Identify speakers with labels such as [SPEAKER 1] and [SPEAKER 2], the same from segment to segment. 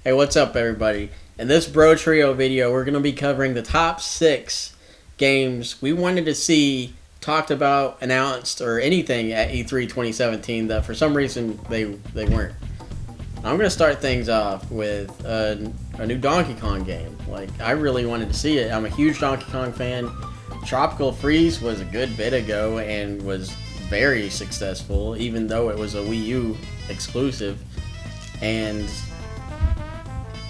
[SPEAKER 1] Hey, what's up, everybody? In this Brotrio video, we're going to be covering the top 6 games we wanted to see talked about, announced, or anything at E3 2017 that for some reason they weren't. I'm going to start things off with a new Donkey Kong game. Like, I really wanted to see it. I'm a huge Donkey Kong fan. Tropical Freeze was a good bit ago and was very successful, even though it was a Wii U exclusive. And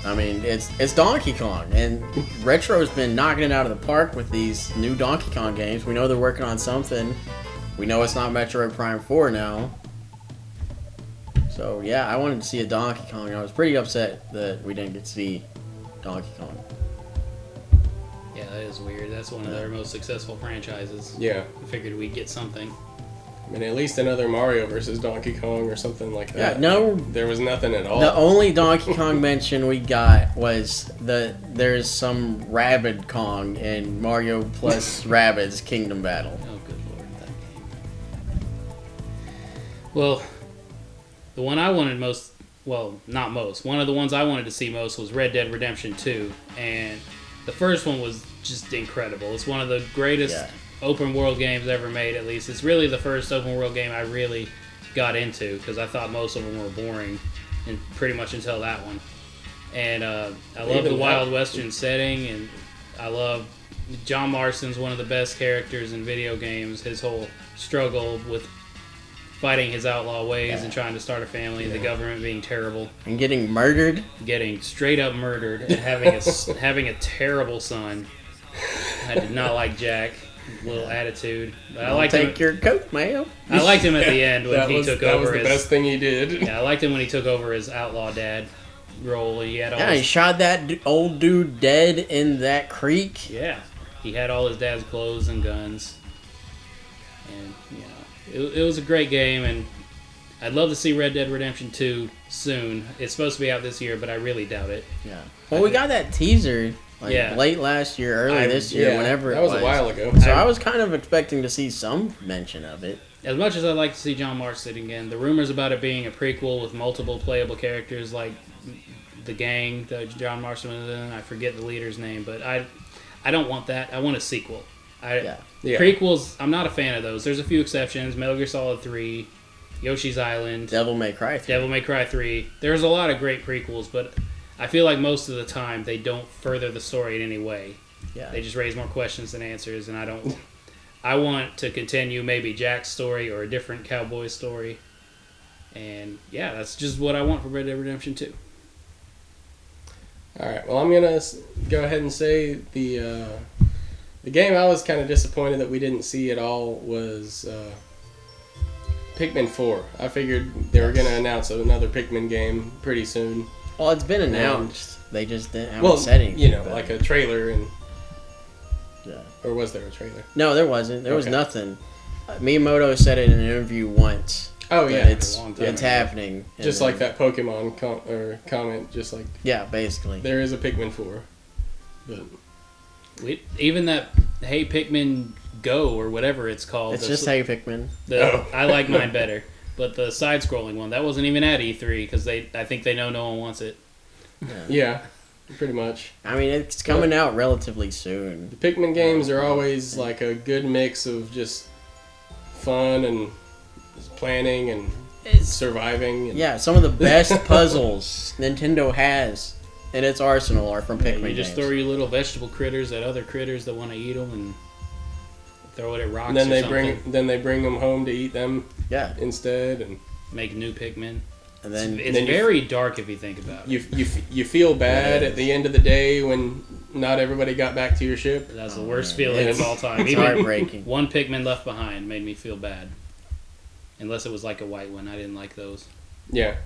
[SPEAKER 1] I mean, it's Donkey Kong, and Retro's been knocking it out of the park with these new Donkey Kong games. We know they're working on something. We know it's not Metroid Prime 4 now. So yeah, I wanted to see a Donkey Kong. I was pretty upset that we didn't get to see Donkey Kong.
[SPEAKER 2] Yeah, that is weird. That's one of their most successful franchises.
[SPEAKER 3] Yeah.
[SPEAKER 2] I figured we'd get something.
[SPEAKER 3] I mean, at least another Mario versus Donkey Kong or something like that.
[SPEAKER 1] Yeah, no.
[SPEAKER 3] There was nothing at all.
[SPEAKER 1] The only Donkey Kong mention we got was there's some Rabid Kong in Mario plus Rabbids Kingdom Battle.
[SPEAKER 2] Oh, good lord, that game. Well, the one I wanted most, well, not most, one of the ones I wanted to see most was Red Dead Redemption 2. And the first one was just incredible. It's one of the greatest open world games ever made, at least. It's really the first open world game I really got into, because I thought most of them were boring, and pretty much until that one. And I love the Wild Western setting, and I love John Marston's one of the best characters in video games. His whole struggle with fighting his outlaw ways and trying to start a family, the government being terrible,
[SPEAKER 1] and getting murdered,
[SPEAKER 2] getting straight up murdered, and having a terrible son. I did not like Jack. Little attitude. But I liked
[SPEAKER 1] take your coat, man.
[SPEAKER 2] I liked him at the end when he took over.
[SPEAKER 3] That was the best thing he did.
[SPEAKER 2] Yeah, I liked him when he took over his outlaw dad role. He had all
[SPEAKER 1] he shot that old dude dead in that creek.
[SPEAKER 2] Yeah, he had all his dad's clothes and guns, and it was a great game. And I'd love to see Red Dead Redemption 2 soon. It's supposed to be out this year, but I really doubt it.
[SPEAKER 1] Yeah. Well, we got that teaser. Late last year, early this year, whenever it was.
[SPEAKER 3] That was a while ago.
[SPEAKER 1] So I was kind of expecting to see some mention of it.
[SPEAKER 2] As much as I'd like to see John Marston again, the rumors about it being a prequel with multiple playable characters like the gang that John Marston was in, I forget the leader's name, but I don't want that. I want a sequel. Prequels, I'm not a fan of those. There's a few exceptions. Metal Gear Solid 3, Yoshi's Island,
[SPEAKER 1] Devil May Cry
[SPEAKER 2] 3. There's a lot of great prequels, but I feel like most of the time they don't further the story in any way. Yeah. They just raise more questions than answers, and I want to continue maybe Jack's story or a different cowboy story. And yeah, that's just what I want for Red Dead Redemption 2.
[SPEAKER 3] All right. Well, I'm gonna go ahead and say the game I was kind of disappointed that we didn't see at all was Pikmin 4. I figured they were gonna announce another Pikmin game pretty soon.
[SPEAKER 1] Well, it's been announced. They just haven't said anything.
[SPEAKER 3] Like a trailer and. Yeah. Or was there a trailer?
[SPEAKER 1] No, there wasn't. There was nothing. Miyamoto said it in an interview once.
[SPEAKER 3] Oh yeah,
[SPEAKER 1] it's happening.
[SPEAKER 3] Just like that Pokemon comment, just like.
[SPEAKER 1] Yeah, basically.
[SPEAKER 3] There is a Pikmin 4. But.
[SPEAKER 2] Even that Hey Pikmin Go or whatever it's called.
[SPEAKER 1] It's just Hey Pikmin.
[SPEAKER 2] I like mine better. But the side-scrolling one, that wasn't even at E3 because I think they know no one wants it.
[SPEAKER 3] Yeah, pretty much.
[SPEAKER 1] I mean, it's coming out relatively soon.
[SPEAKER 3] The Pikmin games are always like a good mix of just fun and planning and surviving.
[SPEAKER 1] Yeah, some of the best puzzles Nintendo has in its arsenal are from Pikmin games.
[SPEAKER 2] You just throw your little vegetable critters at other critters that want to eat them and throw it at rocks
[SPEAKER 3] and then they bring them home to eat them instead and
[SPEAKER 2] make new Pikmin.
[SPEAKER 1] And then
[SPEAKER 2] it's very dark if you think about it.
[SPEAKER 3] You feel bad at the end of the day when not everybody got back to your ship.
[SPEAKER 2] That's the worst feeling of all time.
[SPEAKER 1] It's heartbreaking.
[SPEAKER 2] One Pikmin left behind made me feel bad. Unless it was like a white one. I didn't like those.
[SPEAKER 3] Yeah.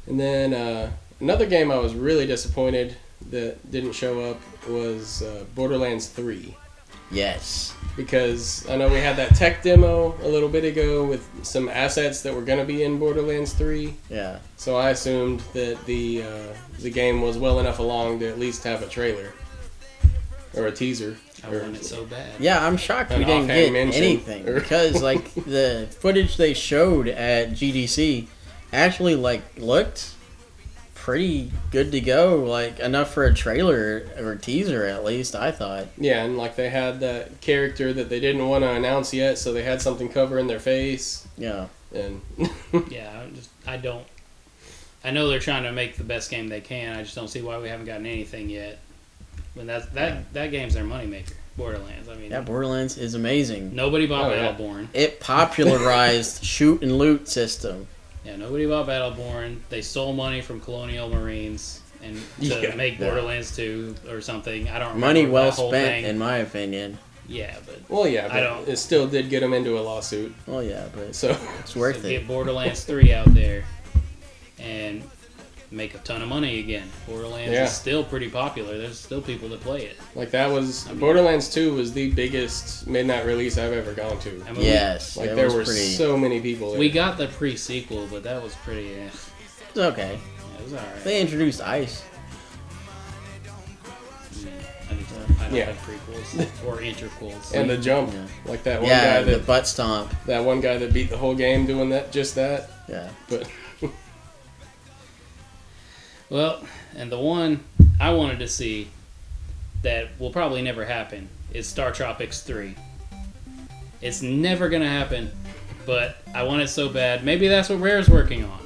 [SPEAKER 3] And then another game I was really disappointed that didn't show up was Borderlands 3.
[SPEAKER 1] Yes.
[SPEAKER 3] Because I know we had that tech demo a little bit ago with some assets that were going to be in Borderlands 3.
[SPEAKER 1] Yeah.
[SPEAKER 3] So I assumed that the game was well enough along to at least have a trailer. Or a teaser.
[SPEAKER 2] I want it so bad.
[SPEAKER 1] Yeah, I'm shocked we didn't get anything. Because, like, the footage they showed at GDC actually, like, looked pretty good to go. Like, enough for a trailer or a teaser, at least, I thought.
[SPEAKER 3] Yeah, and like they had that character that they didn't want to announce yet, so they had something covering their face.
[SPEAKER 1] Yeah.
[SPEAKER 3] And
[SPEAKER 2] Yeah, I know they're trying to make the best game they can. I just don't see why we haven't gotten anything yet. When that game's their moneymaker, Borderlands. I mean,
[SPEAKER 1] Yeah, Borderlands is amazing.
[SPEAKER 2] nobody bought
[SPEAKER 3] yeah.
[SPEAKER 2] Battleborn.
[SPEAKER 1] It popularized shoot and loot system.
[SPEAKER 2] Yeah, nobody bought Battleborn. They stole money from Colonial Marines and to make Borderlands 2 or something. I don't remember
[SPEAKER 1] Money well
[SPEAKER 2] that whole
[SPEAKER 1] spent,
[SPEAKER 2] thing.
[SPEAKER 1] in my opinion.
[SPEAKER 2] Yeah, but
[SPEAKER 3] well, yeah, but it still did get them into a lawsuit.
[SPEAKER 1] Well, yeah, but
[SPEAKER 3] So
[SPEAKER 1] it's worth
[SPEAKER 2] so
[SPEAKER 1] it.
[SPEAKER 2] get Borderlands 3 out there and make a ton of money again. Borderlands
[SPEAKER 3] Yeah.
[SPEAKER 2] is still pretty popular. There's still people that play it.
[SPEAKER 3] like that was Borderlands 2 was the biggest midnight release I've ever gone to.
[SPEAKER 2] I mean,
[SPEAKER 1] Yes,
[SPEAKER 3] Like
[SPEAKER 1] it
[SPEAKER 3] there
[SPEAKER 1] was
[SPEAKER 3] were
[SPEAKER 1] pretty.
[SPEAKER 3] so many people there.
[SPEAKER 2] we got the pre-sequel, but that was pretty.
[SPEAKER 1] It's okay.
[SPEAKER 2] Yeah, it was alright.
[SPEAKER 1] They introduced ice.
[SPEAKER 2] I don't
[SPEAKER 3] Yeah.
[SPEAKER 2] have prequels or interquels.
[SPEAKER 3] and the jump,
[SPEAKER 1] Yeah.
[SPEAKER 3] like that one
[SPEAKER 1] Yeah,
[SPEAKER 3] guy
[SPEAKER 1] the
[SPEAKER 3] that
[SPEAKER 1] butt stomp.
[SPEAKER 3] beat the whole game doing that.
[SPEAKER 1] Yeah.
[SPEAKER 3] But
[SPEAKER 2] Well, and the one I wanted to see that will probably never happen is Star Tropics 3. It's never going to happen, but I want it so bad. Maybe that's what Rare's working on.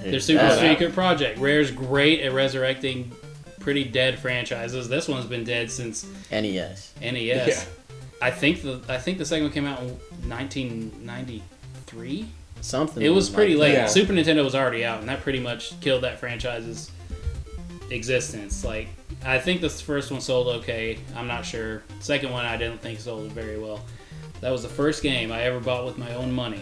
[SPEAKER 2] Their super
[SPEAKER 1] Yeah.
[SPEAKER 2] secret project. Rare's great at resurrecting pretty dead franchises. This one's been dead since
[SPEAKER 1] NES.
[SPEAKER 2] NES.
[SPEAKER 3] Yeah.
[SPEAKER 2] I think the second one came out in 1993.
[SPEAKER 1] Something.
[SPEAKER 2] It was pretty
[SPEAKER 1] like
[SPEAKER 2] late.
[SPEAKER 3] Yeah.
[SPEAKER 2] Super Nintendo was already out, and that pretty much killed that franchise's existence. Like, I think the first one sold okay. I'm not sure. Second one, I didn't think sold very well. That was the first game I ever bought with my own money,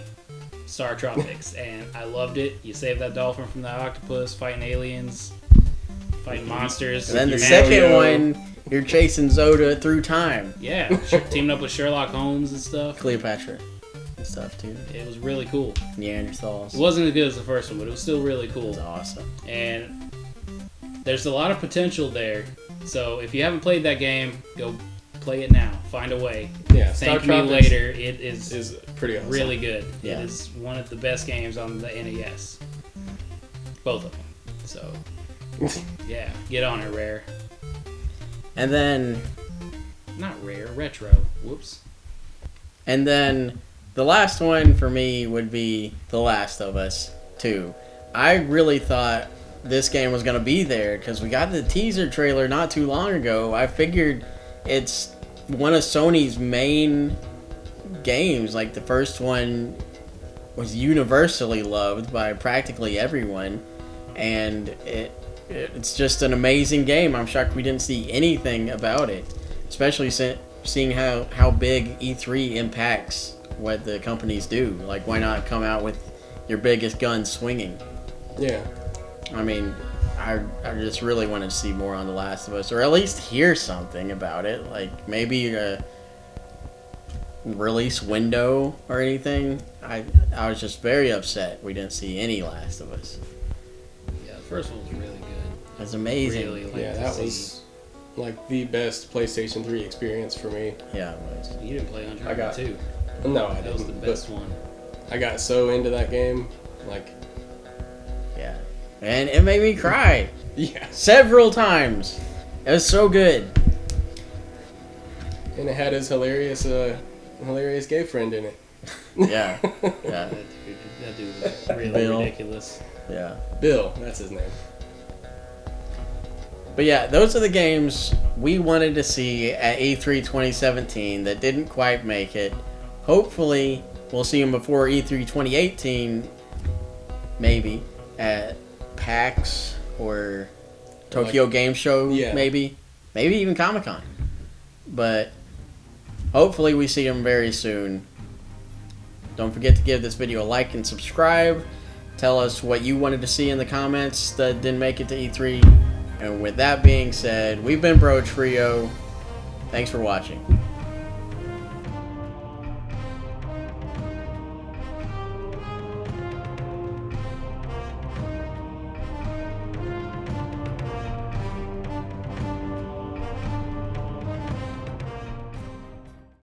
[SPEAKER 2] Star Tropics, and I loved it. You save that dolphin from that octopus, fighting aliens, fighting monsters.
[SPEAKER 1] And then the
[SPEAKER 2] Man-
[SPEAKER 1] second one, you're chasing Zoda through time.
[SPEAKER 2] yeah, teaming up with Sherlock Holmes and stuff.
[SPEAKER 1] Cleopatra and stuff too.
[SPEAKER 2] It was really cool.
[SPEAKER 1] Neanderthals.
[SPEAKER 2] It wasn't as good as the first one, but it was still really
[SPEAKER 1] It
[SPEAKER 2] cool.
[SPEAKER 1] was awesome.
[SPEAKER 2] And there's a lot of potential there. So if you haven't played that game, go play it now. Find a way.
[SPEAKER 3] yeah, Star
[SPEAKER 2] Thank me
[SPEAKER 3] Tropics
[SPEAKER 2] later. It is
[SPEAKER 3] is pretty awesome.
[SPEAKER 2] really good.
[SPEAKER 1] Yeah.
[SPEAKER 2] It is one of the best games on the NES. Both of them. So yeah, get on it, Rare.
[SPEAKER 1] And then
[SPEAKER 2] Not Rare, Retro. Whoops.
[SPEAKER 1] the last one for me would be The Last of Us 2. I really thought this game was going to be there because we got the teaser trailer not too long ago. I figured it's one of Sony's main games. Like, the first one was universally loved by practically everyone, and it's just an amazing game. I'm shocked we didn't see anything about it, especially seeing how big E3 impacts what the companies do. Like, why not come out with your biggest gun swinging?
[SPEAKER 3] Yeah.
[SPEAKER 1] I mean, I just really wanted to see more on The Last of Us, or at least hear something about it. Like, maybe a release window or anything. I was just very upset we didn't see any Last of Us.
[SPEAKER 2] Yeah, the first one was really good.
[SPEAKER 1] It's amazing.
[SPEAKER 2] Really like
[SPEAKER 3] Yeah,
[SPEAKER 2] to
[SPEAKER 3] that
[SPEAKER 2] see.
[SPEAKER 3] was like the best PlayStation 3 experience for me.
[SPEAKER 1] Yeah, it was.
[SPEAKER 2] You didn't play Uncharted
[SPEAKER 3] I got-
[SPEAKER 2] 2.
[SPEAKER 3] No, I
[SPEAKER 2] That was the
[SPEAKER 3] didn't.
[SPEAKER 2] best
[SPEAKER 3] But
[SPEAKER 2] one.
[SPEAKER 3] I got so into that game. Like,
[SPEAKER 1] Yeah. And it made me cry
[SPEAKER 3] yeah.
[SPEAKER 1] several times. It was so good.
[SPEAKER 3] And it had his hilarious gay friend in it.
[SPEAKER 1] Yeah. Yeah.
[SPEAKER 2] That dude was really
[SPEAKER 1] Bill.
[SPEAKER 2] ridiculous.
[SPEAKER 1] Yeah.
[SPEAKER 3] Bill, that's his name.
[SPEAKER 1] But yeah, those are the games we wanted to see at E3 2017 that didn't quite make it. Hopefully, we'll see them before E3 2018, maybe, at PAX or Tokyo Game Show,
[SPEAKER 3] Yeah.
[SPEAKER 1] maybe even Comic-Con. But hopefully we see them very soon. Don't forget to give this video a like and subscribe. Tell us what you wanted to see in the comments that didn't make it to E3. And with that being said, we've been Brotrio. Thanks for watching.